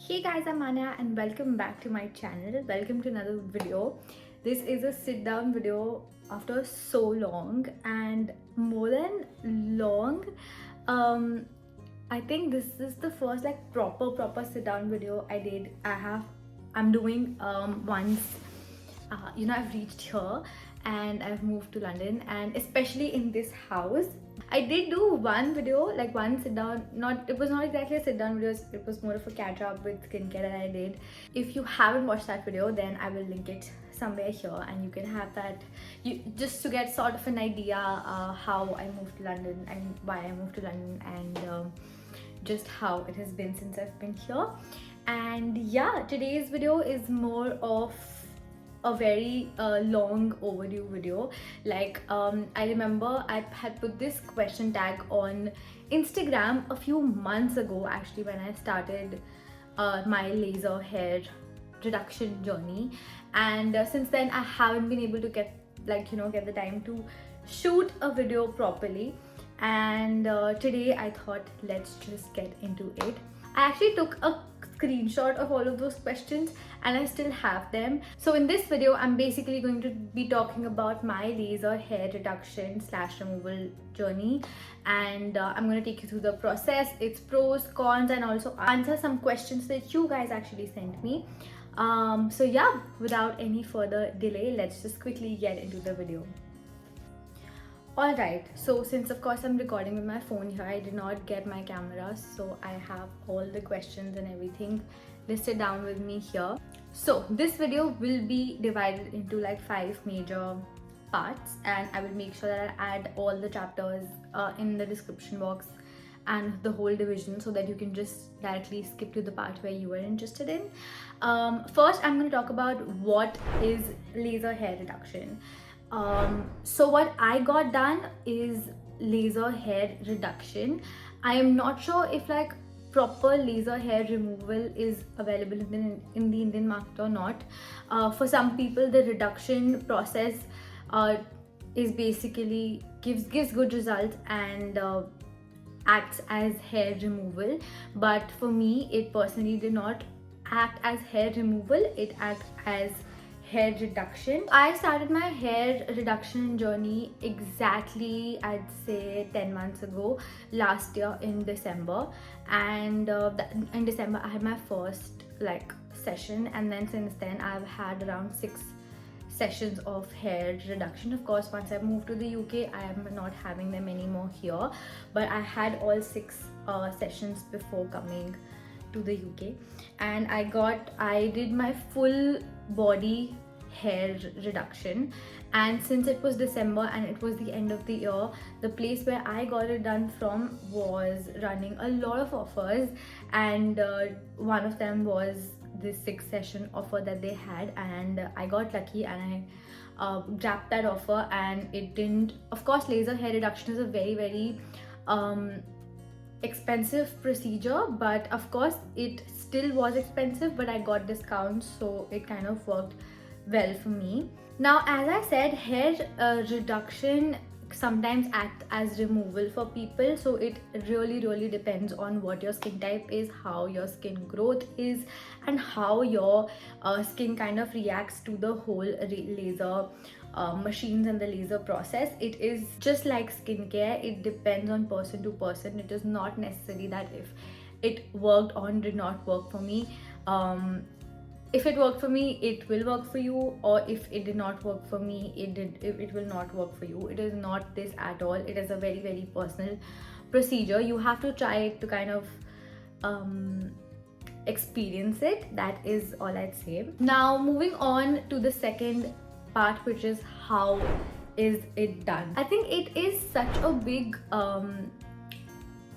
Hey guys, I'm Manya and welcome back to my channel. Welcome to another video. This is a sit down video after so long, and more than long, um I think this is the first like proper sit down video I did. I'm doing once I've reached here and I've moved to London, and especially in this house. I did do one video, like one sit down, it was not exactly a sit down video, it was more of a catch up with skincare that I did. If you haven't watched that video, then I will link it somewhere here and you can have that, you just to get sort of an idea how I moved to London and why I moved to London, and just how it has been since I've been here. And yeah, today's video is more of a very long overdue video. I remember I had put this question tag on Instagram a few months ago, actually, when I started my laser hair reduction journey, and since then I haven't been able to get the time to shoot a video properly. And today I thought, let's just get into it. I actually took a screenshot of all of those questions and I still have them. So in this video, I'm basically going to be talking about my laser hair reduction / removal journey, and I'm going to take you through the process, its pros, cons, and also answer some questions that you guys actually sent me. So yeah, without any further delay, let's just quickly get into the video. Alright, so since of course I'm recording with my phone here, I did not get my camera, so I have all the questions and everything listed down with me here. So this video will be divided into like 5 major parts, and I will make sure that I add all the chapters in the description box and the whole division, so that you can just directly skip to the part where you are interested in. First, I'm going to talk about what is laser hair reduction. So what I got done is laser hair reduction. I am not sure if like proper laser hair removal is available in the Indian market or not. For some people, the reduction process is basically gives good results and acts as hair removal, but for me it personally did not act as hair removal, it acts as hair reduction. I started my hair reduction journey exactly, I'd say 10 months ago, last year in December, and in December I had my first session, and then since then I've had around 6 sessions of hair reduction. Of course, once I moved to the UK, I am not having them anymore here, but I had all 6 sessions before coming to the UK, and I did my full body hair reduction. And since it was December and it was the end of the year, the place where I got it done from was running a lot of offers, and one of them was this 6 session offer that they had, and I got lucky and I grabbed that offer. And it didn't, of course, laser hair reduction is a very expensive procedure, but of course it still was expensive, but I got discounts, so it kind of worked well for me. Now, as I said, hair reduction sometimes acts as removal for people, so it really depends on what your skin type is, how your skin growth is, and how your skin kind of reacts to the whole laser machines and the laser process. It is just like skincare, it depends on person to person. It is not necessary that if it worked or did not work for me, if it worked for me, it will work for you, or if it did not work for me, it will not work for you. It is not this at all. It is a very personal procedure. You have to try it to kind of experience it. That is all I'd say. Now, moving on to the second part, which is how is it done. I think it is such a big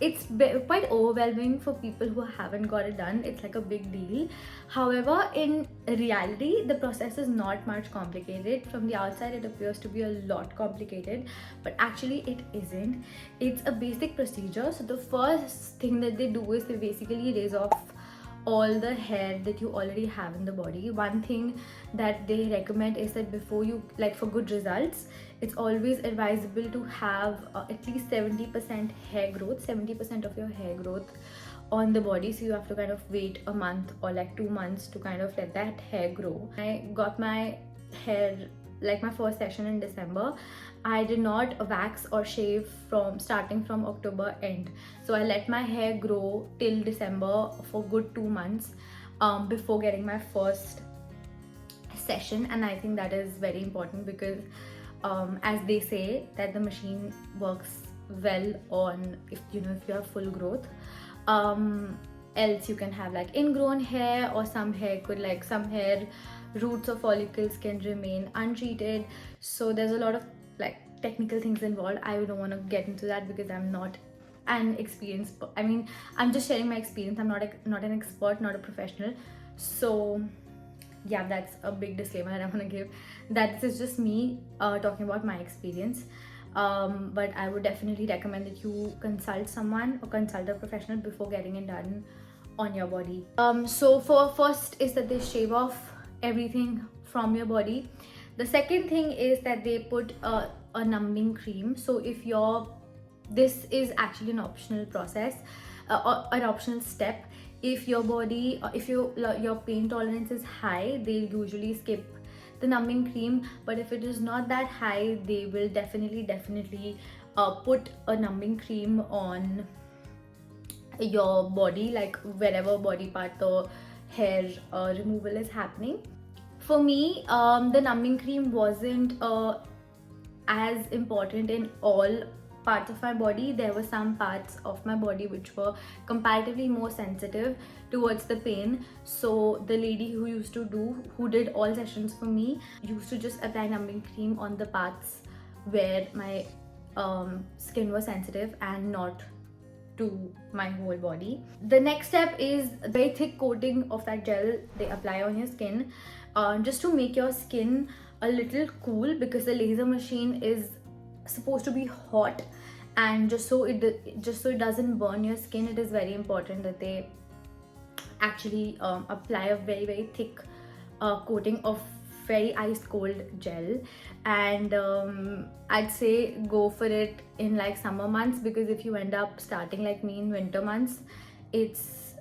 it's quite overwhelming for people who haven't got it done. It's like a big deal. However, in reality, the process is not much complicated. From the outside, it appears to be a lot complicated, but actually it isn't. It's a basic procedure. So the first thing that they do is they basically raise off all the hair that you already have in the body. One thing that they recommend is that before you, for good results, it's always advisable to have at least 70% hair growth, 70% of your hair growth on the body, so you have to kind of wait a month or like 2 months to kind of let that hair grow. I got my hair, like my first session in December. I did not wax or shave from starting from October end, so I let my hair grow till December for good 2 months before getting my first session. And I think that is very important because as they say that the machine works well on if you have full growth. Else you can have like ingrown hair, or some hair roots or follicles can remain untreated. So there's a lot of like technical things involved. I don't want to get into that because I'm not an experienced, I mean, I'm just sharing my experience. I'm not an expert, not a professional. So yeah, that's a big disclaimer that I want to give, that this is just me talking about my experience. But I would definitely recommend that you consult someone or consult a professional before getting it done on your body. So for first is that they shave off everything from your body. The second thing is that they put a numbing cream. So this is actually an optional process, or an optional step. If your body, if your pain tolerance is high, they usually skip the numbing cream. But if it is not that high, they will definitely put a numbing cream on your body, like wherever body part the hair removal is happening. For me, the numbing cream wasn't as important in all parts of my body. There were some parts of my body which were comparatively more sensitive towards the pain. So the lady who did all sessions for me used to just apply numbing cream on the parts where my skin was sensitive and not to my whole body. The next step is a very thick coating of that gel they apply on your skin, just to make your skin a little cool, because the laser machine is supposed to be hot, and just so it doesn't burn your skin, it is very important that they actually apply a very thick coating of very ice cold gel. And I'd say go for it in like summer months, because if you end up starting like me in winter months, it's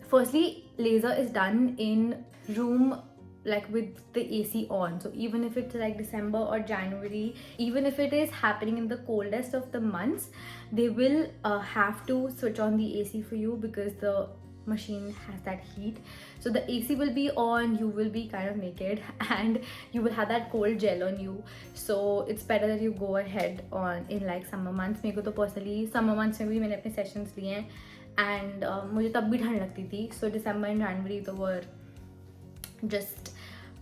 firstly laser is done in room like with the AC on. So even if it's like December or January, even if it is happening in the coldest of the months, they will have to switch on the AC for you, because the machine has that heat. So the AC will be on, you will be kind of naked, and you will have that cold gel on you. So it's better that you go ahead on in like summer months. मेरे को तो personally summer months में भी मैंने अपने sessions लिए हैं, and मुझे तब भी ठंड लगती थी. So December and January तो were just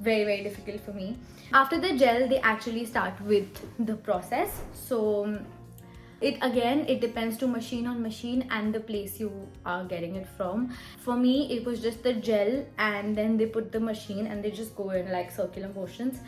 very difficult for me. After the gel, they actually start with the process. So it depends to machine on machine and the place you are getting it from. For me, it was just the gel, and then they put the machine and they just go in like circular motions,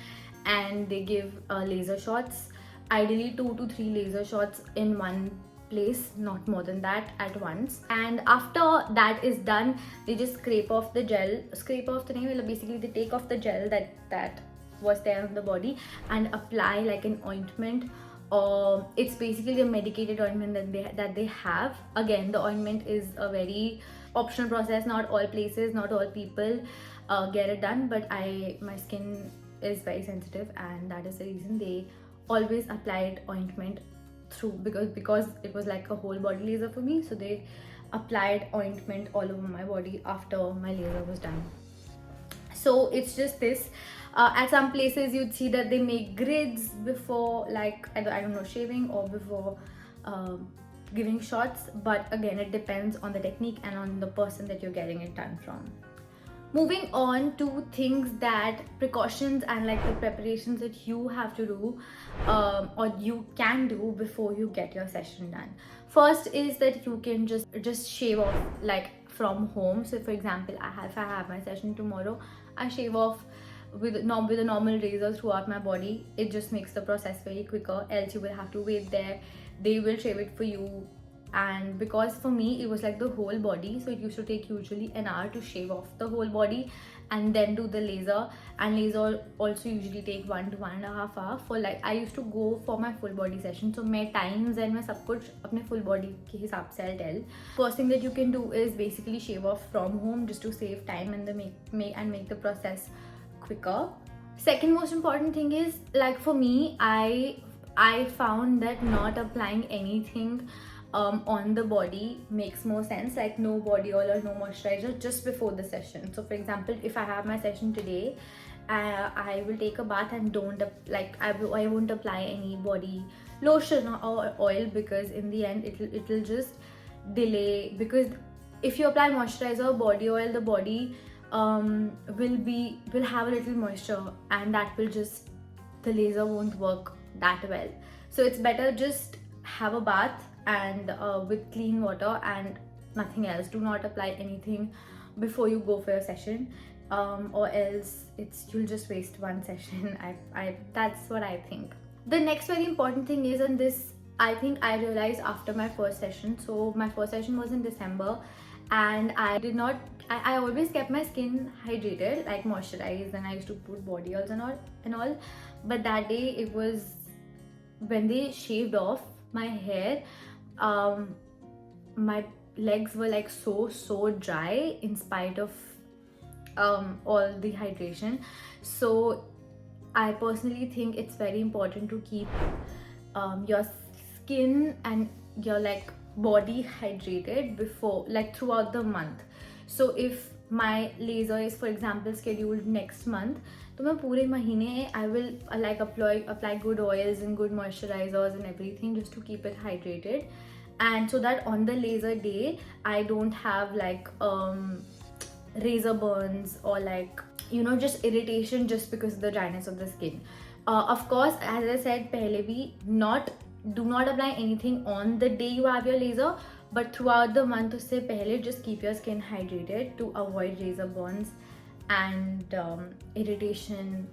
and they give laser shots, ideally 2 to 3 laser shots in one place, not more than that at once. And after that is done, they just scrape off the gel. Scrape off the name, basically they take off the gel that was there on the body and apply like an ointment, or it's basically a medicated ointment that they have. Again, the ointment is a very optional process. Not all places, not all people get it done, but my skin is very sensitive, and that is the reason they always applied ointment through, because it was like a whole body laser for me. So they applied ointment all over my body after my laser was done. So it's just this. At some places you'd see that they make grids before, like I don't know, shaving, or before giving shots. But again, it depends on the technique and on the person that you're getting it done from. Moving on to things that precautions and like the preparations that you have to do or you can do before you get your session done. First is that you can just shave off like from home. So for example, if I have my session tomorrow, I shave off with a normal razor throughout my body. It just makes the process very quicker. Else you will have to wait there, they will shave it for you, and because for me it was like the whole body, so it used to take usually an hour to shave off the whole body and then do the laser. And laser also usually take 1 to 1.5 hour for like, I used to go for my full body session, so my times and my सब कुछ अपने full body के हिसाब से I'll tell. First thing that you can do is basically shave off from home just to save time and make the process quicker. Second most important thing is, like for me, I found that not applying anything on the body makes more sense, like no body oil or no moisturizer just before the session. So for example, if I have my session today, I will take a bath and I won't apply any body lotion or oil, because in the end it'll just delay, because if you apply moisturizer, body oil, the body will have a little moisture, and that will just, the laser won't work that well. So it's better just have a bath and with clean water and nothing else. Do not apply anything before you go for your session, or else you'll just waste one session. That's what I think. The next very important thing is, and this I think I realized after my first session. So my first session was in December, and I always kept my skin hydrated, like moisturized, and I used to put body oils and all. But that day, it was when they shaved off my hair, my legs were like so dry in spite of all the hydration. So I personally think it's very important to keep your skin and your like body hydrated before, like throughout the month. So if my laser is, for example, scheduled next month, तो मैं पूरे महीने I will like apply good oils and good moisturizers and everything just to keep it hydrated, and so that on the laser day I don't have like razor burns or like, you know, just irritation just because of the dryness of the skin. Of course, as I said pehle bhi, do not apply anything on the day you have your laser, but throughout the month usse pehle just keep your skin hydrated to avoid razor burns and irritation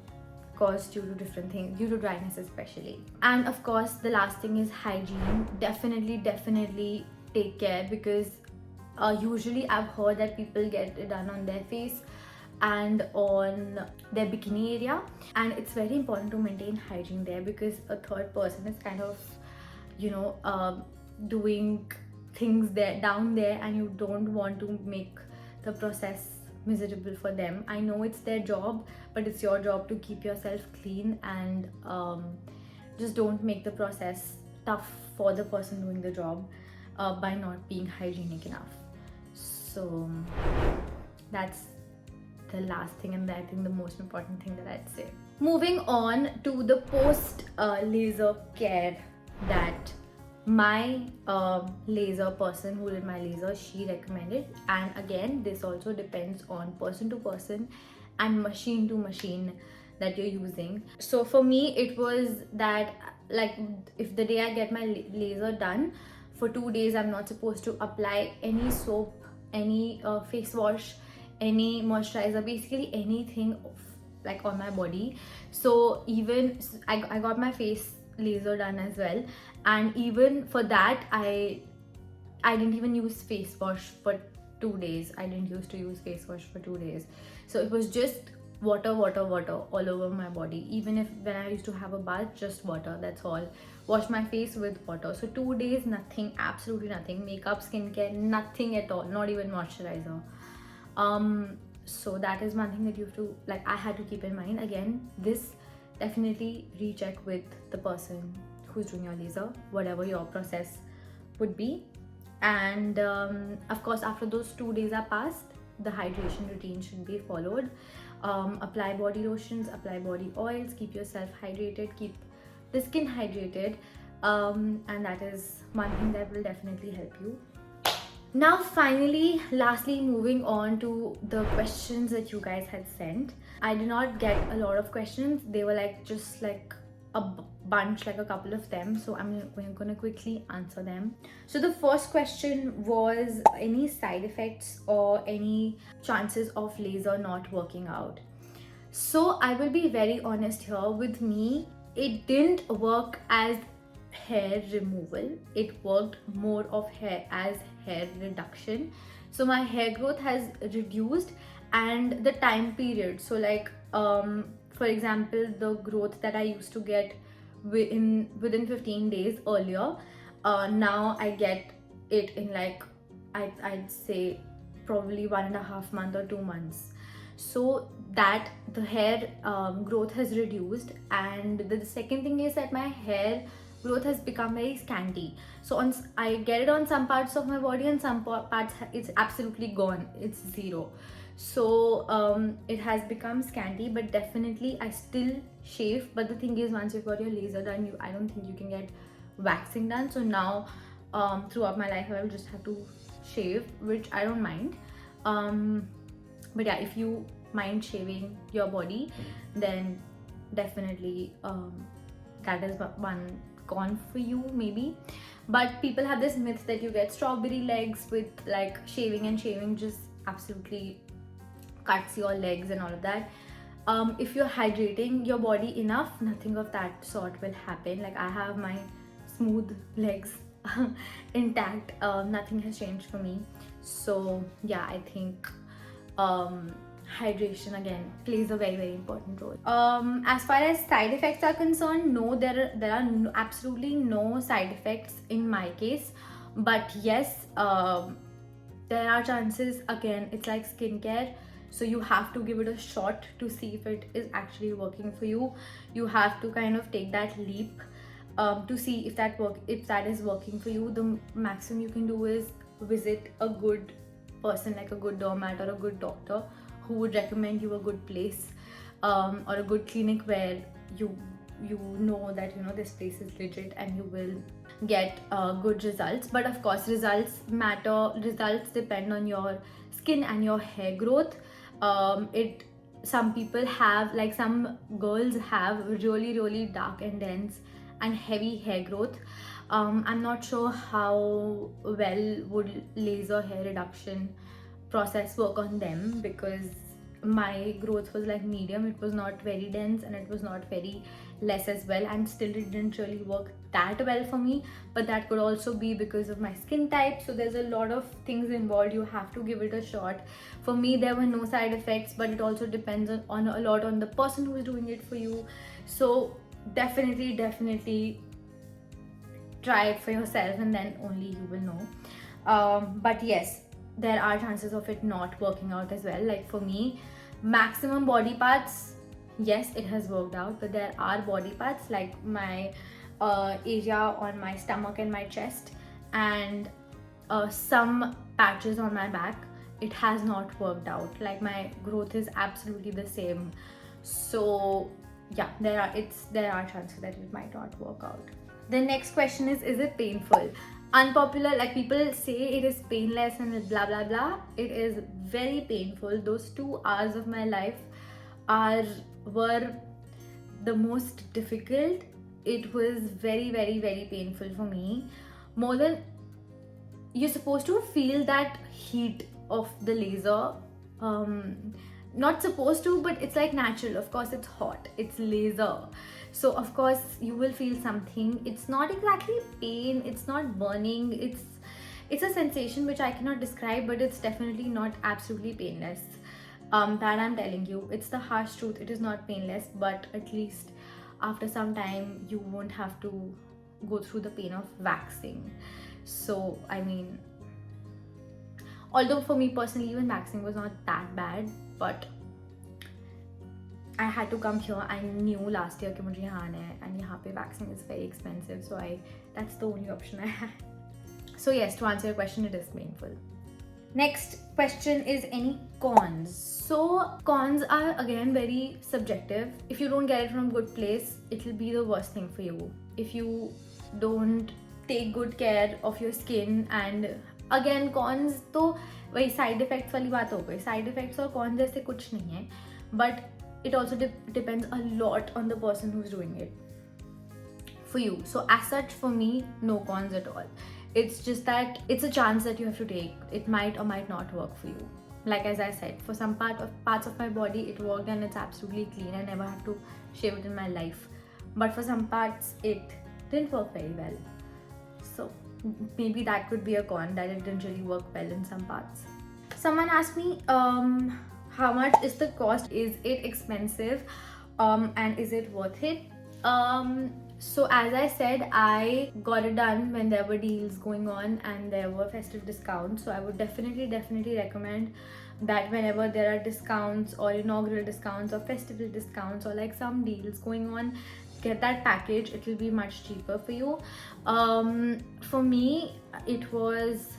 caused due to different things, due to dryness especially. And of course, the last thing is hygiene. Definitely take care, because usually I've heard that people get it done on their face and on their bikini area, and it's very important to maintain hygiene there, because a third person is kind of, you know, doing things there down there, and you don't want to make the process miserable for them. I know it's their job, but it's your job to keep yourself clean, and just don't make the process tough for the person doing the job by not being hygienic enough. So that's the last thing, and I think the most important thing that I'd say. Moving on to the post laser care that my laser person who did my laser, she recommended. And again, this also depends on person to person and machine to machine that you're using. So for me, it was that, like, if the day I get my laser done, for 2 days I'm not supposed to apply any soap, any face wash, any moisturizer, basically anything like on my body. So even I got my face laser done as well, and even for that I didn't even use face wash for 2 days. I didn't used to use face wash for 2 days. So it was just water all over my body. Even if when I used to have a bath, just water, that's all. Wash my face with water. So 2 days, nothing, absolutely nothing, makeup, skincare, nothing at all, not even moisturizer. So that is one thing that you have to, like, I had to keep in mind. Again, this definitely recheck with the person who's doing your laser, whatever your process would be. And of course, after those 2 days are passed, the hydration routine should be followed. Apply body lotions, apply body oils, keep yourself hydrated, keep the skin hydrated, and that is one thing that will definitely help you. Now finally, lastly, moving on to the questions that you guys had sent. I did not get a lot of questions. They were like just like a bunch, like a couple of them, so I'm gonna quickly answer them. So the first question was any side effects or any chances of laser not working out. So I will be very honest here. With me, it didn't work as hair removal. It worked more of hair reduction. So my hair growth has reduced, and the time period, so like for example, the growth that I used to get within 15 days earlier, now I get it in like I'd say probably 1.5 months or 2 months. So that the hair growth has reduced, and the second thing is that my hair growth has become very scanty. So I get it on some parts of my body, and some parts it's absolutely gone, it's zero. So it has become scanty, but definitely I still shave. But the thing is, once you've got your laser done, I don't think you can get waxing done. So now throughout my life I will just have to shave, which I don't mind. But yeah, if you mind shaving your body, then definitely that is one con for you maybe. But people have this myth that you get strawberry legs with like shaving, and shaving just absolutely cuts your legs and all of that. If you're hydrating your body enough, nothing of that sort will happen. Like I have my smooth legs intact. Nothing has changed for me. So yeah, I think hydration again plays a very important role. As far as side effects are concerned, no, there are absolutely no side effects in my case. But yes, there are chances. Again, it's like skincare, so you have to give it a shot to see if it is actually working for you. You have to kind of take that leap to see if that is working for you. The maximum you can do is visit a good person, like a good dermat or a good doctor, who would recommend you a good place or a good clinic where you know that this place is legit and you will get good results. But of course, results matter. Results depend on your skin and your hair growth. Some people have, like some girls have really dark and dense and heavy hair growth. I'm not sure how well would laser hair reduction process work on them, because my growth was like medium. It was not very dense and it was not very less as well, and still it didn't really work that well for me. But that could also be because of my skin type. So there's a lot of things involved. You have to give it a shot. For me, there were no side effects, but it also depends on a lot on the person who is doing it for you. So definitely try it for yourself, and then only you will know. But yes, there are chances of it not working out as well. Like for me, maximum body parts, yes, it has worked out, but there are body parts like my area on my stomach and my chest, and some patches on my back, it has not worked out. Like my growth is absolutely the same. So yeah, there are chances that it might not work out. The next question is it painful? Unpopular, like people say it is painless and blah blah blah. It is very painful. Those 2 hours of my life were the most difficult. It was very painful for me. More than, you're supposed to feel that heat of the laser. Not supposed to, but it's like natural. Of course, it's hot, it's laser, so of course you will feel something. It's not exactly pain, it's not burning, it's a sensation which I cannot describe, but it's definitely not absolutely painless. That I'm telling you, it's the harsh truth. It is not painless, but at least after some time you won't have to go through the pain of waxing. So I mean, although for me personally, even waxing was not that bad, but I had to come here. I knew last year कि मुझे यहाँ आना है, and यहाँ पे waxing is very expensive, so that's the only option I had. So yes, to answer your question, it is painful. Next question is any cons. So cons are again very subjective. If you don't get it from a good place, it will be the worst thing for you. If you don't take good care of your skin, and again cons तो वही side effects वाली बात हो गई. Side effects और cons जैसे कुछ नहीं है, but it also depends a lot on the person who's doing it for you. So as such, for me, no cons at all. It's just that it's a chance that you have to take. It might or might not work for you. Like as I said, for some parts of my body it worked and it's absolutely clean. I never have to shave it in my life. But for some parts it didn't work very well. So maybe that could be a con, that it didn't really work well in some parts. Someone asked me how much is the cost, is it expensive, and is it worth it? So as I said, I got it done when there were deals going on and there were festive discounts. So I would definitely recommend that whenever there are discounts or inaugural discounts or festival discounts or like some deals going on, get that package. It will be much cheaper for you. For me, it was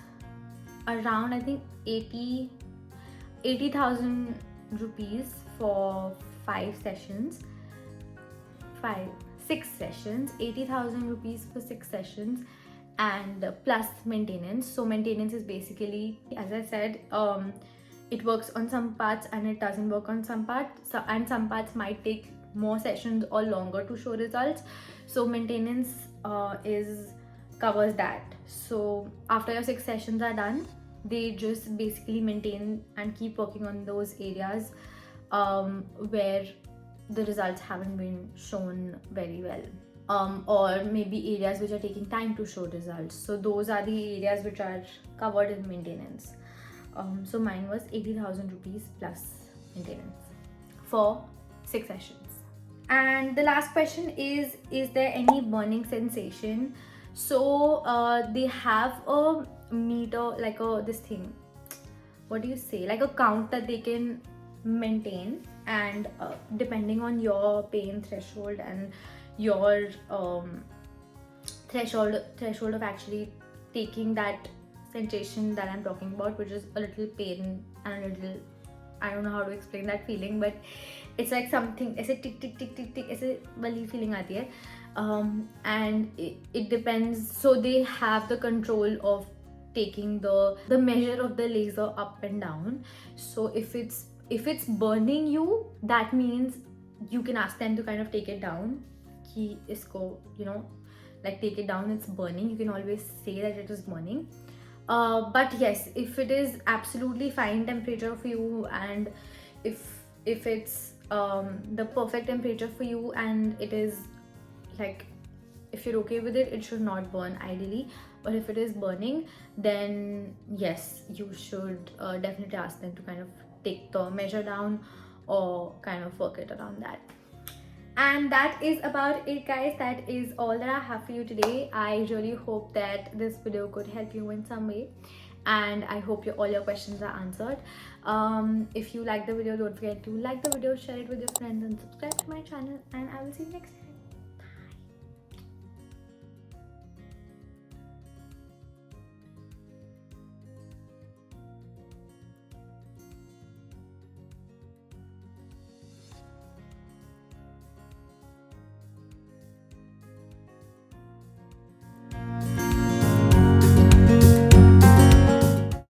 around, I think, 80,000 rupees for 6 sessions, 80,000 rupees for 6 sessions, and plus maintenance. So maintenance is basically, as I said, it works on some parts and it doesn't work on some parts, and some parts might take more sessions or longer to show results. So maintenance covers that. So after your 6 sessions are done, they just basically maintain and keep working on those areas where the results haven't been shown very well, or maybe areas which are taking time to show results. So those are the areas which are covered in maintenance. So mine was 80,000 rupees plus maintenance for 6 sessions. And the last question is there any burning sensation? So they have a meter, like this thing, what do you say, like a count that they can maintain, and depending on your pain threshold and your threshold of actually taking that sensation that I'm talking about, which is a little pain and a little, I don't know how to explain that feeling, but it's like something, ऐसे tick tick tick tick tick ऐसे वाली feeling आती है, and it depends. So they have the control of taking the measure of the laser up and down. So if it's burning you, that means you can ask them to kind of take it down, कि इसको, like take it down, it's burning. You can always say that it is burning. But yes, if it is absolutely fine temperature for you, and if it's the perfect temperature for you, and it is like, if you're okay with it, it should not burn ideally. But if it is burning, then yes, you should definitely ask them to kind of take the measure down or kind of work it around that. And that is about it, guys. That is all that I have for you today. I really hope that this video could help you in some way, and I hope all your questions are answered. If you like the video, don't forget to like the video, share it with your friends, and subscribe to my channel, and I will see you next time.